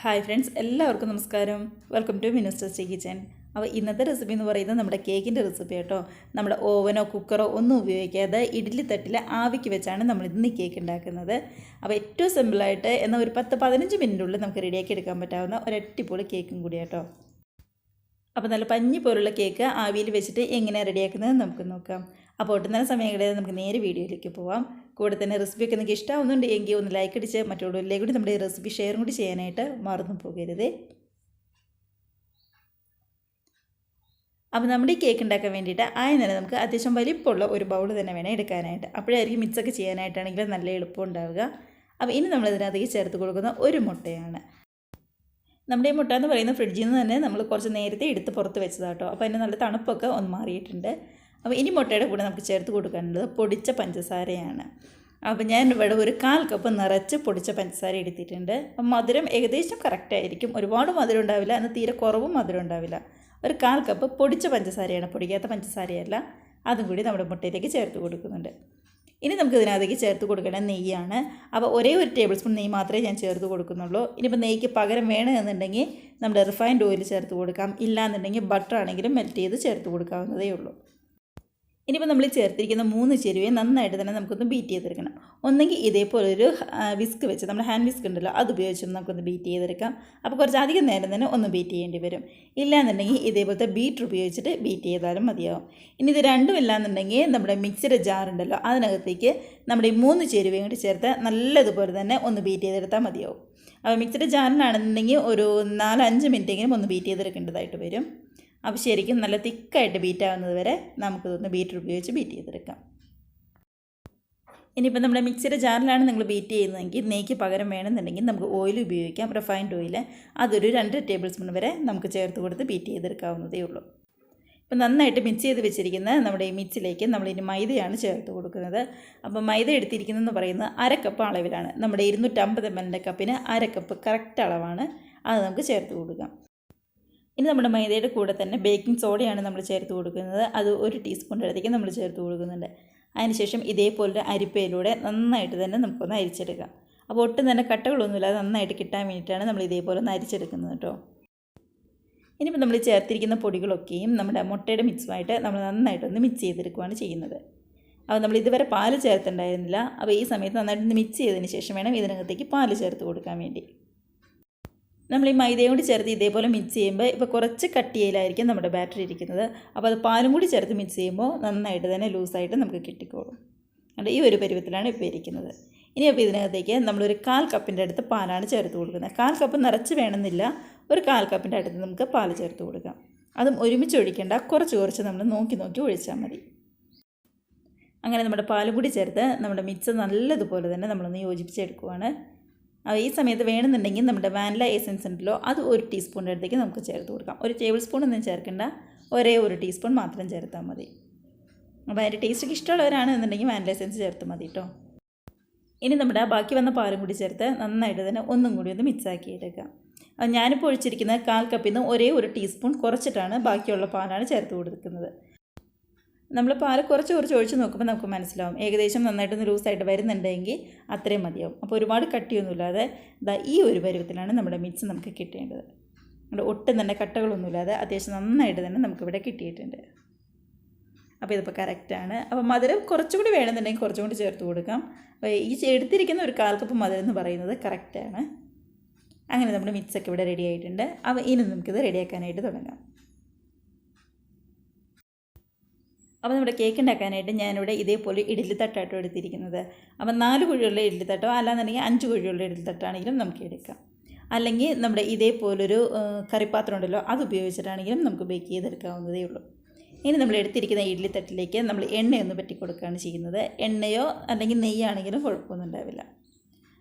Hi friends, എല്ലാവർക്കും നമസ്കാരം. Welcome to Minnu's kitchen. അപ്പോൾ ഇന്നത്തെ റെസിപ്പി എന്ന് പറയുന്നത് നമ്മുടെ കേക്കിൻ്റെ റെസിപ്പി കേട്ടോ. നമ്മുടെ ഓവനോ കുക്കറോ ഒന്നും ഉപയോഗിക്കാതെ ഇഡ്ഡലി തട്ടിൽ ആവിക്ക് വെച്ചാണ് നമ്മളിന്ന് കേക്ക് ഉണ്ടാക്കുന്നത്. അപ്പോൾ ഏറ്റവും സിമ്പിളായിട്ട് എന്നാൽ ഒരു 10-15 മിനിറ്റിനുള്ളിൽ നമുക്ക് റെഡിയാക്കി എടുക്കാൻ പറ്റാവുന്ന ഒരു അടിപൊളി കേക്കും കൂടി കേട്ടോ. അപ്പോൾ നല്ല പഞ്ഞി പോലുള്ള കേക്ക് ആവിയിൽ വെച്ചിട്ട് എങ്ങനെയാണ് റെഡിയാക്കുന്നത് നമുക്ക് നോക്കാം. അപ്പോൾ ഒട്ടും തന്നെ സമയം കിട്ടിയാൽ നമുക്ക് നേരെ വീഡിയോയിലേക്ക് പോവാം. കൂടെ തന്നെ റെസിപ്പിയൊക്കെ നിങ്ങൾക്ക് ഇഷ്ടമാവുന്നുണ്ട് എങ്കിൽ ഒന്ന് ലൈക്ക് അടിച്ച് മറ്റുള്ളവരിലേക്ക് കൂടി നമ്മുടെ ഈ റെസിപ്പി ഷെയറും കൂടി ചെയ്യാനായിട്ട് മറന്നു പോകരുത്. അപ്പോൾ നമ്മുടെ ഈ കേക്ക് ഉണ്ടാക്കാൻ വേണ്ടിയിട്ട് ആദ്യം തന്നെ നമുക്ക് അത്യാവശ്യം വലിപ്പമുള്ള ഒരു ബൗൾ തന്നെ വേണം എടുക്കാനായിട്ട്. അപ്പോഴായിരിക്കും മിക്സൊക്കെ ചെയ്യാനായിട്ടാണെങ്കിൽ നല്ല എളുപ്പം ഉണ്ടാവുക. അപ്പോൾ ഇനി നമ്മൾ ഇതിനകത്തേക്ക് ചേർത്ത് കൊടുക്കുന്ന ഒരു മുട്ടയാണ്. നമ്മുടെ ഈ മുട്ട എന്ന് പറയുന്നത് ഫ്രിഡ്ജിൽ നിന്ന് തന്നെ നമ്മൾ കുറച്ച് നേരത്തെ എടുത്ത് പുറത്ത് വെച്ചതാട്ടോ. അപ്പോൾ അതിന് നല്ല തണുപ്പൊക്കെ ഒന്ന് മാറിയിട്ടുണ്ട്. അപ്പോൾ ഇനി മുട്ടയുടെ കൂടെ നമുക്ക് ചേർത്ത് കൊടുക്കേണ്ടത് പൊടിച്ച പഞ്ചസാരയാണ്. അപ്പോൾ ഞാൻ ഇവിടെ ഒരു 1/4 കപ്പ് നിറച്ച് പൊടിച്ച പഞ്ചസാര എടുത്തിട്ടുണ്ട്. അപ്പം മധുരം ഏകദേശം കറക്റ്റായിരിക്കും. ഒരുപാട് മധുരം ഉണ്ടാവില്ല, എന്നാൽ തീരെ കുറവും മധുരം ഉണ്ടാവില്ല. ഒരു 1/4 കപ്പ് പൊടിച്ച പഞ്ചസാരയാണ്, പൊടിക്കാത്ത പഞ്ചസാരയല്ല. അതും കൂടി നമ്മുടെ മുട്ടയിലേക്ക് ചേർത്ത് കൊടുക്കുന്നുണ്ട്. ഇനി നമുക്ക് ഇതിനകത്തേക്ക് ചേർത്ത് കൊടുക്കേണ്ട നെയ്യാണ്. അപ്പോൾ ഒരേ ഒരു ടേബിൾ സ്പൂൺ നെയ്യ് മാത്രമേ ഞാൻ ചേർത്ത് കൊടുക്കുന്നുള്ളൂ. ഇനിയിപ്പോൾ നെയ്യ്ക്ക് പകരം വേണമെന്നുണ്ടെങ്കിൽ നമ്മുടെ റിഫൈൻഡ് ഓയിൽ ചേർത്ത് കൊടുക്കാം, ഇല്ലാന്നുണ്ടെങ്കിൽ ബട്ടർ ആണെങ്കിലും മെൽറ്റ് ചെയ്ത് ചേർത്ത് കൊടുക്കാവുന്നതേ ഉള്ളൂ. ഇനിയിപ്പോൾ നമ്മൾ ചേർത്തിരിക്കുന്ന 3 ചേരുവയെ നന്നായിട്ട് തന്നെ നമുക്കൊന്ന് ബീറ്റ് ചെയ്തെടുക്കണം. ഒന്നെങ്കിൽ ഇതേപോലൊരു വിസ്ക് വെച്ച്, നമ്മുടെ ഹാൻഡ് വിസ്ക് ഉണ്ടല്ലോ, അത് ഉപയോഗിച്ച് നമുക്കൊന്ന് ബീറ്റ് ചെയ്തെടുക്കാം. അപ്പോൾ കുറച്ച് അധികം നേരം തന്നെ ഒന്ന് ബീറ്റ് ചെയ്യേണ്ടി വരും. ഇല്ലയെന്നുണ്ടെങ്കിൽ ഇതേപോലത്തെ ബീറ്റർ ഉപയോഗിച്ചിട്ട് ബീറ്റ് ചെയ്താലും മതിയാവും. ഇനി ഇത് രണ്ടും ഇല്ലാന്നുണ്ടെങ്കിൽ നമ്മുടെ മിക്സിയുടെ ജാറുണ്ടല്ലോ, അതിനകത്തേക്ക് നമ്മുടെ ഈ 3 ചേരുവയും കൂടി ചേർത്ത് നല്ലതുപോലെ തന്നെ ഒന്ന് ബീറ്റ് ചെയ്തെടുത്താൽ മതിയാവും. അപ്പോൾ മിക്സിയുടെ ജാറിനാണെന്നുണ്ടെങ്കിൽ ഒരു 4-5 മിനിറ്റെങ്കിലും ഒന്ന് ബീറ്റ് ചെയ്തെടുക്കേണ്ടതായിട്ട് വരും. അപ്പോൾ ശരിക്കും നല്ല തിക്കായിട്ട് ബീറ്റാവുന്നത് വരെ നമുക്കിതൊന്ന് ബീറ്റർ ഉപയോഗിച്ച് ബീറ്റ് ചെയ്തെടുക്കാം. ഇനിയിപ്പോൾ നമ്മുടെ മിക്സിയുടെ ജാറിലാണ് നിങ്ങൾ ബീറ്റ് ചെയ്യുന്നതെങ്കിൽ നെയ്ക്ക് പകരം വേണമെന്നുണ്ടെങ്കിൽ നമുക്ക് ഓയിൽ ഉപയോഗിക്കാം, റിഫൈൻഡ് ഓയിൽ. അതൊരു 2 ടേബിൾ സ്പൂൺ വരെ നമുക്ക് ചേർത്ത് കൊടുത്ത് ബീറ്റ് ചെയ്തെടുക്കാവുന്നതേ ഉള്ളൂ. ഇപ്പോൾ നന്നായിട്ട് മിക്സ് ചെയ്ത് വെച്ചിരിക്കുന്ന നമ്മുടെ ഈ മിക്സിലേക്ക് നമ്മളിനി മൈദയാണ് ചേർത്ത് കൊടുക്കുന്നത്. അപ്പോൾ മൈദ എടുത്തിരിക്കുന്നതെന്ന് പറയുന്നത് 1/2 കപ്പ് അളവിലാണ്. നമ്മുടെ 250 ml കപ്പിന് 1/2 കപ്പ് കറക്റ്റ് അളവാണ്. അത് നമുക്ക് ചേർത്ത് കൊടുക്കാം. ഇനി നമ്മുടെ മൈദയുടെ കൂടെ തന്നെ ബേക്കിംഗ് സോഡയാണ് നമ്മൾ ചേർത്ത് കൊടുക്കുന്നത്. അത് 1 ടീസ്പൂണിൻ്റെ അടുത്തേക്ക് നമ്മൾ ചേർത്ത് കൊടുക്കുന്നുണ്ട്. അതിനുശേഷം ഇതേപോലൊരു അരിപ്പയിലൂടെ നന്നായിട്ട് തന്നെ നമുക്കൊന്ന് അരിച്ചെടുക്കാം. അപ്പോൾ ഒട്ടും തന്നെ കട്ടകളൊന്നുമില്ലാതെ നന്നായിട്ട് കിട്ടാൻ വേണ്ടിയിട്ടാണ് നമ്മൾ ഇതേപോലെ ഒന്ന് അരിച്ചെടുക്കുന്നത് കേട്ടോ. ഇനിയിപ്പോൾ നമ്മൾ ചേർത്തിരിക്കുന്ന പൊടികളൊക്കെയും നമ്മുടെ മുട്ടയുടെ മിക്സുമായിട്ട് നമ്മൾ നന്നായിട്ടൊന്ന് മിക്സ് ചെയ്തെടുക്കുകയാണ് ചെയ്യുന്നത്. അപ്പോൾ നമ്മൾ ഇതുവരെ പാല് ചേർത്തുണ്ടായിരുന്നില്ല. അപ്പോൾ ഈ സമയത്ത് നന്നായിട്ടൊന്ന് മിക്സ് ചെയ്തതിന് ശേഷം വേണം ഇതിനകത്തേക്ക് പാല് ചേർത്ത് കൊടുക്കാൻ വേണ്ടി. നമ്മൾ ഈ മൈദയും കൂടി ചേർത്ത് ഇതേപോലെ മിക്സ് ചെയ്യുമ്പോൾ ഇപ്പോൾ കുറച്ച് കട്ടിയിലായിരിക്കും നമ്മുടെ ബാറ്ററി ഇരിക്കുന്നത്. അപ്പോൾ അത് പാലും കൂടി ചേർത്ത് മിക്സ് ചെയ്യുമ്പോൾ നന്നായിട്ട് തന്നെ ലൂസായിട്ട് നമുക്ക് കിട്ടിക്കോളും. അതുകൊണ്ട് ഈ ഒരു പരുവത്തിലാണ് ഇപ്പോൾ ഇരിക്കുന്നത്. ഇനി അപ്പോൾ ഇതിനകത്തേക്ക് നമ്മളൊരു 1/4 കപ്പിൻ്റെ അടുത്ത് പാലാണ് ചേർത്ത് കൊടുക്കുന്നത്. 1/4 കപ്പ് നിറച്ച് വേണമെന്നില്ല, ഒരു 1/4 കപ്പിൻ്റെ അടുത്ത് നമുക്ക് പാൽ ചേർത്ത് കൊടുക്കാം. അതും ഒരുമിച്ച് ഒഴിക്കേണ്ട, കുറച്ച് നമ്മൾ നോക്കി ഒഴിച്ചാൽ മതി. അങ്ങനെ നമ്മുടെ പാലും കൂടി ചേർത്ത് നമ്മുടെ മിക്സ് നല്ലതുപോലെ തന്നെ നമ്മളൊന്ന് യോജിപ്പിച്ചെടുക്കുവാണ്. ഈ സമയത്ത് വേണമെന്നുണ്ടെങ്കിൽ നമ്മുടെ വാനില എസൻസ് ഉണ്ടല്ലോ, അത് 1 ടീസ്പൂണിൻ്റെ അടുത്തേക്ക് നമുക്ക് ചേർത്ത് കൊടുക്കാം. 1 ടേബിൾ സ്പൂൺ ഒന്നും ചേർക്കേണ്ട, ഒരേ 1 ടീസ്പൂൺ മാത്രം ചേർത്താൽ മതി. അപ്പോൾ അതിൻ്റെ ടേസ്റ്റൊക്കെ ഇഷ്ടമുള്ളവരാണെന്നുണ്ടെങ്കിൽ വാനില എസൻസ് ചേർത്ത് മതി കേട്ടോ. ഇനി നമ്മുടെ ബാക്കി വന്ന പാലും കൂടി ചേർത്ത് നന്നായിട്ട് തന്നെ ഒന്നും കൂടി ഒന്ന് മിക്സാക്കി എടുക്കാം. ഞാനിപ്പോൾ ഒഴിച്ചിരിക്കുന്ന 1/4 കപ്പിൽ നിന്ന് ഒരേ 1 ടീസ്പൂൺ കുറച്ചിട്ടാണ് ബാക്കിയുള്ള പാലാണ് ചേർത്ത് കൊടുക്കുന്നത്. നമ്മൾ പാൽ കുറച്ച് ഒഴിച്ച് നോക്കുമ്പോൾ നമുക്ക് മനസ്സിലാവും ഏകദേശം നന്നായിട്ടൊന്ന് ലൂസായിട്ട് വരുന്നുണ്ടെങ്കിൽ അത്രയും മതിയാവും. അപ്പോൾ ഒരുപാട് കട്ടിയൊന്നുമില്ലാതെ ഈ ഒരു പരുവത്തിലാണ് നമ്മുടെ മിക്സ് നമുക്ക് കിട്ടേണ്ടത്. നമ്മുടെ ഒട്ടും തന്നെ കട്ടകളൊന്നുമില്ലാതെ അത്യാവശ്യം നന്നായിട്ട് തന്നെ നമുക്കിവിടെ കിട്ടിയിട്ടുണ്ട്. അപ്പോൾ ഇതിപ്പോൾ കറക്റ്റാണ്. അപ്പോൾ മധുരം കുറച്ചുകൂടി വേണമെന്നുണ്ടെങ്കിൽ കുറച്ചും കൂടി ചേർത്ത് കൊടുക്കാം. അപ്പോൾ ഈ എടുത്തിരിക്കുന്ന ഒരു 1/4 കപ്പ് മധുരം എന്ന് പറയുന്നത് കറക്റ്റാണ്. അങ്ങനെ നമ്മുടെ മിക്സൊക്കെ ഇവിടെ റെഡി ആയിട്ടുണ്ട്. അപ്പോൾ ഇനി നമുക്കിത് റെഡിയാക്കാനായിട്ട് തുടങ്ങാം. അപ്പോൾ നമ്മുടെ കേക്ക് ഉണ്ടാക്കാനായിട്ട് ഞാനിവിടെ ഇതേപോലെ ഇഡ്ഡലി തട്ടാട്ടോ എടുത്തിരിക്കുന്നത്. അപ്പോൾ 4 കുഴിയുള്ള ഇഡ്ഡലി തട്ടോ അല്ലാന്നുണ്ടെങ്കിൽ 5 കുഴിയുള്ള ഇഡ്ഡലി തട്ടാണെങ്കിലും നമുക്ക് എടുക്കാം. അല്ലെങ്കിൽ നമ്മുടെ ഇതേപോലൊരു കറിപ്പാത്രം ഉണ്ടല്ലോ, അത് ഉപയോഗിച്ചിട്ടാണെങ്കിലും നമുക്ക് ബേക്ക് ചെയ്തെടുക്കാവുന്നതേ ഉള്ളൂ. ഇനി നമ്മൾ എടുത്തിരിക്കുന്ന ഇഡ്ഡലി തട്ടിലേക്ക് നമ്മൾ എണ്ണയൊന്ന് പറ്റി കൊടുക്കുകയാണ് ചെയ്യുന്നത്. എണ്ണയോ അല്ലെങ്കിൽ നെയ്യാണെങ്കിലും കുഴപ്പമൊന്നും ഉണ്ടാവില്ല.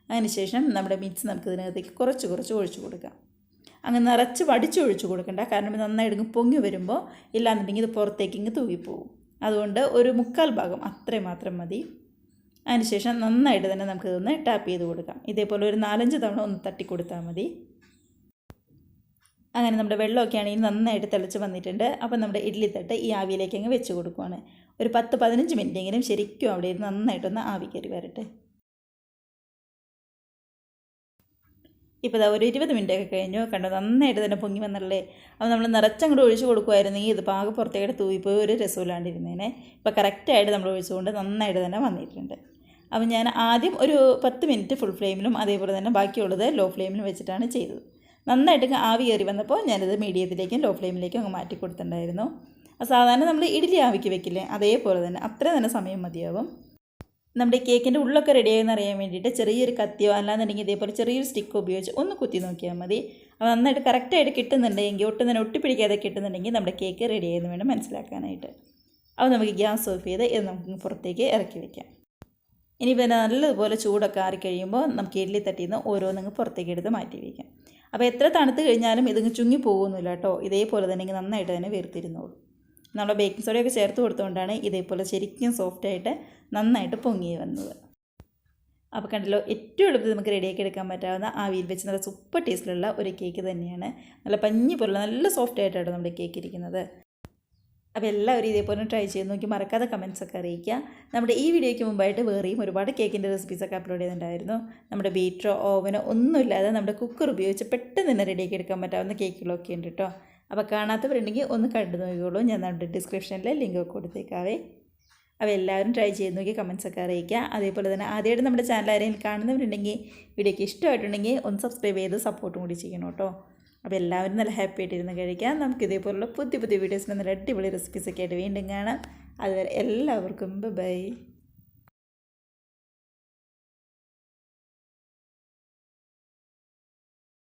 അതിനുശേഷം നമ്മുടെ മിക്സ് നമുക്ക് ഇതിനകത്തേക്ക് കുറച്ച് ഒഴിച്ചു കൊടുക്കാം. അങ്ങനെ നിറച്ച് വടിച്ചൊഴിച്ച് കൊടുക്കണ്ട, കാരണം നന്നായിട്ട് പൊങ്ങി വരുമ്പോൾ ഇല്ലാന്നുണ്ടെങ്കിൽ ഇത് പുറത്തേക്ക് ഇങ്ങ് തൂങ്ങിപ്പോവും. അതുകൊണ്ട് ഒരു 1/4 ഭാഗം അത്രയും മാത്രം മതി. അതിനുശേഷം നന്നായിട്ട് തന്നെ നമുക്കിതൊന്ന് ടാപ്പ് ചെയ്ത് കൊടുക്കാം. ഇതേപോലെ ഒരു 4-5 തവണ ഒന്ന് തട്ടി കൊടുത്താൽ മതി. അങ്ങനെ നമ്മുടെ വെള്ളമൊക്കെ ആണെങ്കിൽ നന്നായിട്ട് തിളച്ച് വന്നിട്ടുണ്ട്. അപ്പോൾ നമ്മുടെ ഇഡ്ഡലി തട്ട് ഈ ആവിയിലേക്ക് അങ്ങ് വെച്ച് കൊടുക്കുവാണ്. ഒരു 10-15 മിനിറ്റെങ്കിലും ശരിക്കും അവിടെ ഇരുന്ന് നന്നായിട്ടൊന്ന് ആവി കയറി വരട്ടെ. ഇപ്പോൾ ഇതാ ഒരു 20 മിനിറ്റൊക്കെ കഴിഞ്ഞു. കണ്ടോ നന്നായിട്ട് തന്നെ പൊങ്ങി വന്നല്ലേ. അപ്പോൾ നമ്മൾ നിറച്ചങ്ങോട്ട് ഒഴിച്ച് കൊടുക്കുമായിരുന്നെങ്കിൽ ഇത് പാകം പുറത്തേക്ക് തൂവിപ്പോയി ഒരു രസമില്ലാണ്ടിരുന്നേനെ. ഇപ്പോൾ കറക്റ്റായിട്ട് നമ്മൾ ഒഴിച്ചുകൊണ്ട് നന്നായിട്ട് തന്നെ വന്നിട്ടുണ്ട്. അപ്പോൾ ഞാൻ ആദ്യം ഒരു 10 മിനിറ്റ് ഫുൾ ഫ്ലെയിമിലും അതേപോലെ തന്നെ ബാക്കിയുള്ളത് ലോ ഫ്ലെയിമിലും വെച്ചിട്ടാണ് ചെയ്തത്. നന്നായിട്ട് ആവി കയറി വന്നപ്പോൾ ഞാനിത് മീഡിയത്തിലേക്കും ലോ ഫ്ലെയിമിലേക്കും അങ്ങ് മാറ്റി കൊടുത്തിട്ടുണ്ടായിരുന്നു. സാധാരണ നമ്മൾ ഇഡ്ഡലി ആവിക്ക് വെക്കില്ലേ അതേപോലെ തന്നെ അത്ര തന്നെ സമയം മതിയാവും. നമ്മുടെ കേക്കിൻ്റെ ഉള്ളൊക്കെ റെഡിയായെന്ന് അറിയാൻ വേണ്ടിയിട്ട് ചെറിയൊരു കത്തിയോ അല്ലാന്നുണ്ടെങ്കിൽ ഇതേപോലെ ചെറിയൊരു സ്റ്റിക്കോ ഉപയോഗിച്ച് ഒന്ന് കുത്തി നോക്കിയാൽ മതി. അപ്പോൾ നന്നായിട്ട് കറക്റ്റായിട്ട് കിട്ടുന്നുണ്ടെങ്കിൽ ഒട്ടും തന്നെ ഒട്ടിപ്പിടിക്കാതെ കിട്ടുന്നുണ്ടെങ്കിൽ നമ്മുടെ കേക്ക് റെഡിയായെന്ന് വേണം മനസ്സിലാക്കാനായിട്ട്. അപ്പോൾ നമുക്ക് ഗ്യാസ് ഓഫ് ചെയ്ത് ഇത് നമുക്ക് പുറത്തേക്ക് ഇറക്കി വയ്ക്കാം. ഇനി പിന്നെ നല്ലതുപോലെ ചൂടൊക്കെ ആറിക്കഴിയുമ്പോൾ നമുക്ക് ഇഡ്ഡലി തട്ടിയിൽ നിന്ന് ഓരോന്നങ്ങ് പുറത്തേക്ക് എടുത്ത് മാറ്റി വയ്ക്കാം. അപ്പോൾ എത്ര തണുത്ത് കഴിഞ്ഞാലും ഇതിങ്ങ് ചുങ്ങി പോകുന്നില്ല കേട്ടോ. ഇതേപോലെ തന്നെ നന്നായിട്ട് തന്നെ വേർതിരുന്നോളൂ. നമ്മൾ ബേക്കിംഗ് സോഡയൊക്കെ ചേർത്ത് കൊടുത്തുകൊണ്ടാണ് ഇതേപോലെ ശരിക്കും സോഫ്റ്റായിട്ട് നന്നായിട്ട് പൊങ്ങി വന്നത്. അപ്പോൾ കണ്ടല്ലോ, ഏറ്റവും എളുപ്പത്തിൽ നമുക്ക് റെഡിയാക്കി എടുക്കാൻ പറ്റാവുന്ന ആവിയിൽ വെച്ച് നല്ല സൂപ്പർ ടേസ്റ്റിലുള്ള ഒരു കേക്ക് തന്നെയാണ്. നല്ല പഞ്ഞി പോലുള്ള നല്ല സോഫ്റ്റായിട്ടാണ് നമ്മുടെ കേക്ക് ഇരിക്കുന്നത്. അപ്പോൾ എല്ലാവരും ഇതേപോലെ ട്രൈ ചെയ്ത് നോക്കി മറക്കാതെ കമൻസൊക്കെ അറിയിക്കുക. നമ്മുടെ ഈ വീഡിയോയ്ക്ക് മുമ്പായിട്ട് വേറെയും ഒരുപാട് കേക്കിൻ്റെ റെസിപ്പീസൊക്കെ അപ്ലോഡ് ചെയ്തിട്ടുണ്ടായിരുന്നു. നമ്മുടെ ബീറ്ററോ ഓവനോ ഒന്നുമില്ലാതെ നമ്മുടെ കുക്കർ ഉപയോഗിച്ച് പെട്ടെന്ന് തന്നെ റെഡിയാക്കി എടുക്കാൻ പറ്റാവുന്ന കേക്കുകളൊക്കെ ഉണ്ട് കേട്ടോ. അപ്പോൾ കാണാത്തവരുണ്ടെങ്കിൽ ഒന്ന് കണ്ടു നോക്കിക്കോളൂ. ഞാൻ നമ്മുടെ ഡിസ്ക്രിപ്ഷനിൽ ലിങ്കൊക്കെ കൊടുത്തേക്കാവേ. അപ്പോൾ എല്ലാവരും ട്രൈ ചെയ്ത് നോക്കി കമൻസൊക്കെ അറിയിക്കുക. അതേപോലെ തന്നെ ആദ്യമായിട്ട് നമ്മുടെ ചാനൽ ആരെങ്കിലും കാണുന്നവരുണ്ടെങ്കിൽ വീഡിയോയ്ക്ക് ഇഷ്ടമായിട്ടുണ്ടെങ്കിൽ ഒന്ന് സബ്സ്ക്രൈബ് ചെയ്ത് സപ്പോർട്ടും കൂടി ചെയ്യണം കേട്ടോ. അപ്പോൾ എല്ലാവരും നല്ല ഹാപ്പി ആയിട്ടിരുന്ന് കഴിക്കാം. നമുക്ക് ഇതേപോലുള്ള പുതിയ വീഡിയോസിന് നല്ല അടിപൊളി റെസിപ്പീസൊക്കെ ആയിട്ട് വീണ്ടും കാണാം. അതുവരെ എല്ലാവർക്കും ബൈ.